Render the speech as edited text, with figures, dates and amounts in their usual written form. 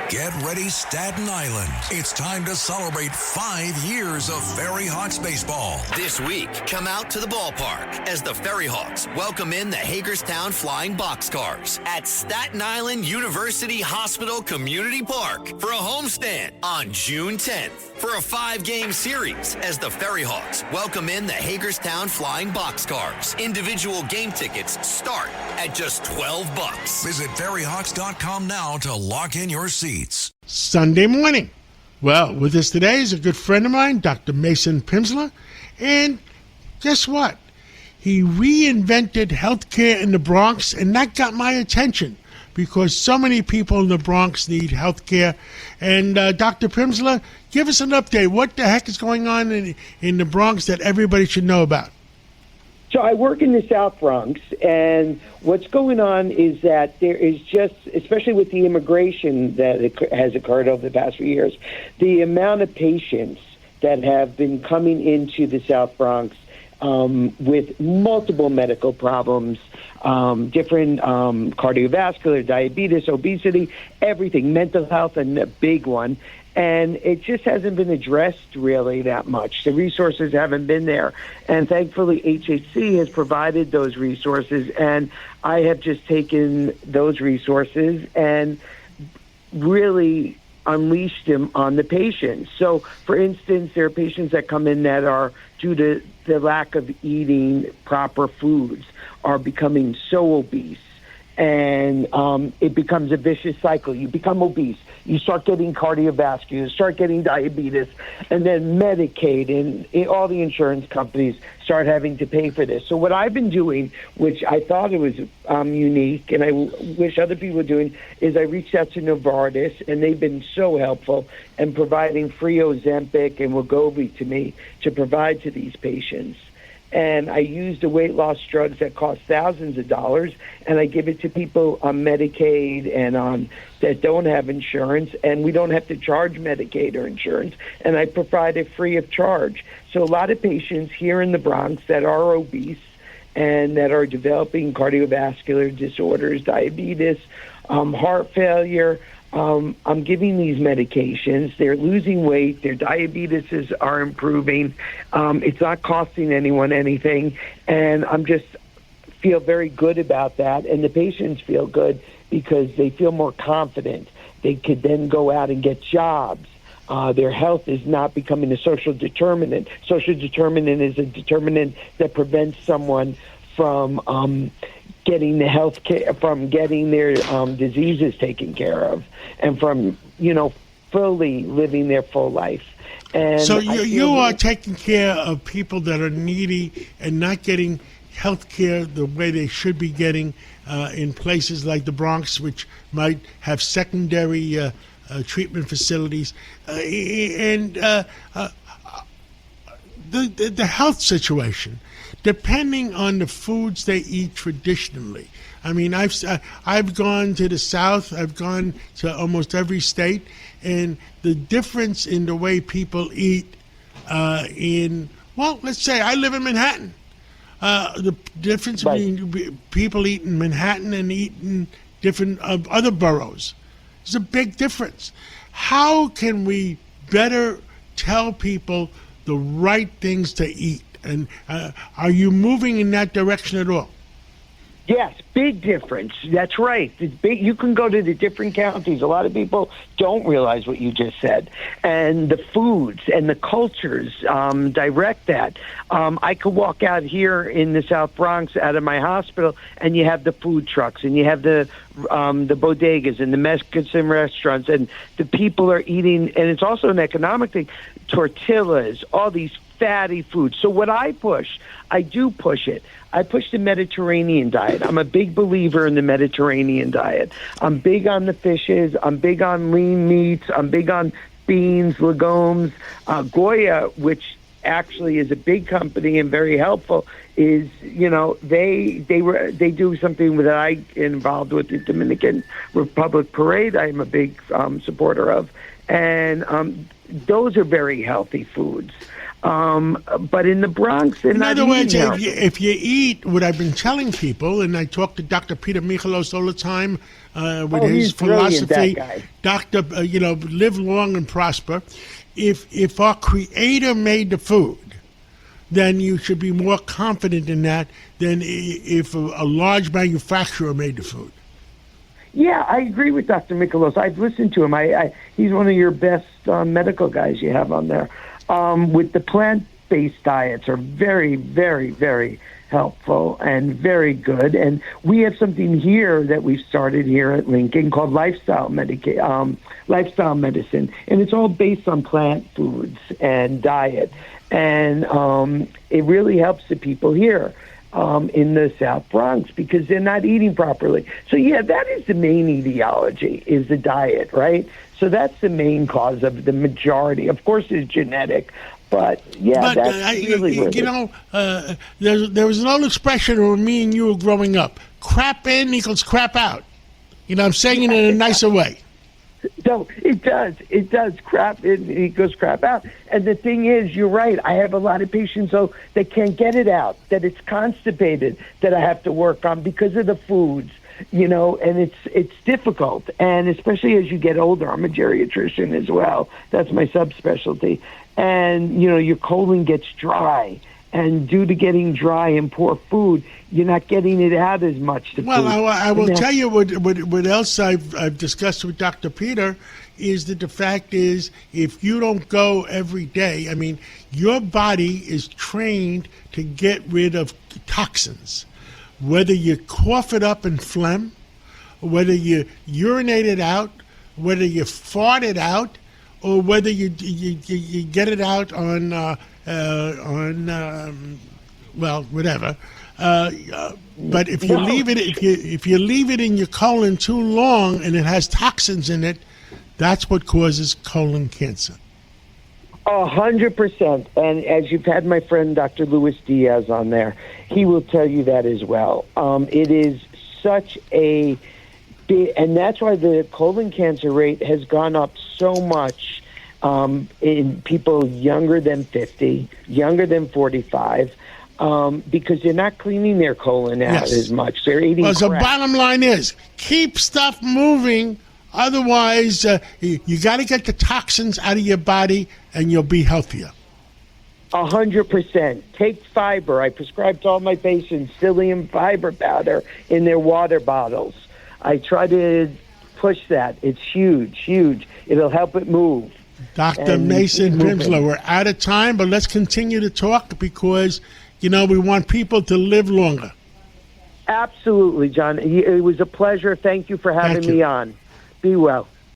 Get ready, Staten Island. It's time to celebrate 5 years of Ferry Hawks baseball. This week, come out to the ballpark as the Ferry Hawks welcome in the Hagerstown Flying Boxcars at Staten Island University Hospital Community Park for a homestand on June 10th. For a 5-game series as the Ferry Hawks welcome in the Hagerstown Flying Boxcars. Individual game tickets start at just $12. Visit ferryhawks.com now to lock in your seats. Sunday morning. Well, with us today is a good friend of mine, Dr. Mason Pimsler. And guess what? He reinvented healthcare in the Bronx, and that got my attention because so many people in the Bronx need healthcare. And Dr. Pimsler, give us an update. What the heck is going on in the Bronx that everybody should know about? So I work in the South Bronx, and what's going on is that there is just, especially with the immigration that has occurred over the past few years, the amount of patients that have been coming into the South Bronx with multiple medical problems, different cardiovascular, diabetes, obesity, everything, mental health, and a big one. And it just hasn't been addressed really that much. The resources haven't been there. And thankfully, HHC has provided those resources. And I have just taken those resources and really unleashed them on the patients. So, for instance, there are patients that come in that are, due to the lack of eating proper foods, are becoming so obese. And it becomes a vicious cycle. You become obese. You start getting cardiovascular, you start getting diabetes, and then Medicaid and all the insurance companies start having to pay for this. So what I've been doing, which I thought it was unique, and I wish other people were doing, is I reached out to Novartis, and they've been so helpful in providing free Ozempic and Wegovy to me to provide to these patients. And I use the weight loss drugs that cost thousands of dollars, and I give it to people on Medicaid and that don't have insurance, and we don't have to charge Medicaid or insurance, and I provide it free of charge. So a lot of patients here in the Bronx that are obese and that are developing cardiovascular disorders, diabetes, heart failure, I'm giving these medications. They're losing weight. Their diabetes are improving. It's not costing anyone anything. And I'm just feel very good about that. And the patients feel good because they feel more confident. They could then go out and get jobs. Their health is not becoming a social determinant. Social determinant is a determinant that prevents someone from getting the health care, from getting their diseases taken care of, and from, fully living their full life. And so you are taking care of people that are needy and not getting health care the way they should be getting in places like the Bronx, which might have secondary treatment facilities. And the health situation, depending on the foods they eat traditionally. I mean, I've gone to the South. I've gone to almost every state, and the difference in the way people eat let's say I live in Manhattan. The difference between people eat in Manhattan and eat in different other boroughs is a big difference. How can we better tell people the right things to eat? And are you moving in that direction at all? Yes, big difference. That's right. You can go to the different counties. A lot of people don't realize what you just said. And the foods and the cultures direct that. I could walk out here in the South Bronx out of my hospital, and you have the food trucks, and you have the bodegas and the Mexican restaurants, and the people are eating, and it's also an economic thing, tortillas, all these fatty foods. So what I do push it. I push the Mediterranean diet. I'm a big believer in the Mediterranean diet. I'm big on the fishes. I'm big on lean meats. I'm big on beans, legumes. Goya, which actually is a big company and very helpful, is, they do something that I involved with the Dominican Republic Parade. I am a big supporter of. And those are very healthy foods. But in the Bronx, they're In not other words, eating healthy. if you eat what I've been telling people, and I talk to Dr. Peter Michalos all the time with his He's brilliant, philosophy, that guy. Doctor, live long and prosper. If our Creator made the food, then you should be more confident in that than if a large manufacturer made the food. Yeah, I agree with Dr. Michalos. I've listened to him. He's one of your best medical guys you have on there. With the plant-based diets are very, very, very helpful and very good. And we have something here that we've started here at Lincoln called lifestyle medicine, and it's all based on plant foods and diet. And it really helps the people here in the South Bronx because they're not eating properly. So, yeah, that is the main iteology, is the diet, right? So that's the main cause of the majority. Of course, it's genetic, but, yeah, that's really what there was an old expression when me and you were growing up. Crap in equals crap out. I'm saying it in a nicer way. No, it does. It does. Crap in equals crap out. And the thing is, you're right. I have a lot of patients, though, that can't get it out, that it's constipated, that I have to work on because of the foods, and it's difficult. And especially as you get older, I'm a geriatrician as well. That's my subspecialty. And, your colon gets dry. And due to getting dry and poor food, you're not getting it out as much. Well, I will tell you what else I've discussed with Dr. Peter is that the fact is, if you don't go every day, your body is trained to get rid of toxins. Whether you cough it up in phlegm, whether you urinate it out, whether you fart it out, or whether you get it out on whatever. But if you leave it, if you leave it in your colon too long and it has toxins in it, that's what causes colon cancer. 100%. And as you've had my friend Dr. Luis Diaz on there, he will tell you that as well. It is such a big, and that's why the colon cancer rate has gone up so much in people younger than 50, younger than 45, because they're not cleaning their colon out as much. They're eating crap. So bottom line is, keep stuff moving. Otherwise, you got to get the toxins out of your body, and you'll be healthier. 100%. Take fiber. I prescribe to all my patients psyllium fiber powder in their water bottles. I try to push that. It's huge, huge. It'll help it move. Dr. Mason Pimsler, we're out of time, but let's continue to talk because, we want people to live longer. Absolutely, John. It was a pleasure. Thank you for having me on. Be well.